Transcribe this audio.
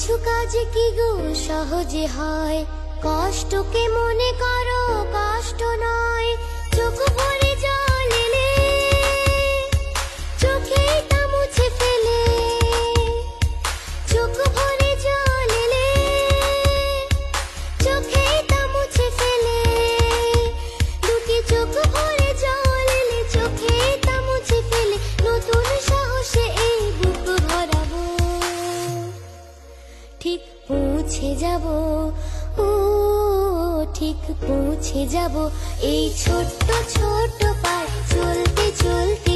কিছু কাজ কি গো সহজে হয়, কষ্টকে মনে করো কষ্ট নয়। চোখ ভরে জল এলে চোখে তা মুছে ফেলে, চোখ ভরে জল এলে চোখে তা মুছে ফেলে। দুটি চোখ ভরে জল এলে চোখে তা মুছে ফেলে, নতুন সাহসে এই বুক ভরাবো, ঠিক পৌঁছে যাব, ও ঠিক পৌঁছে যাব। এই ছোট্ট ছোট্ট পায়ে চলতে চলতে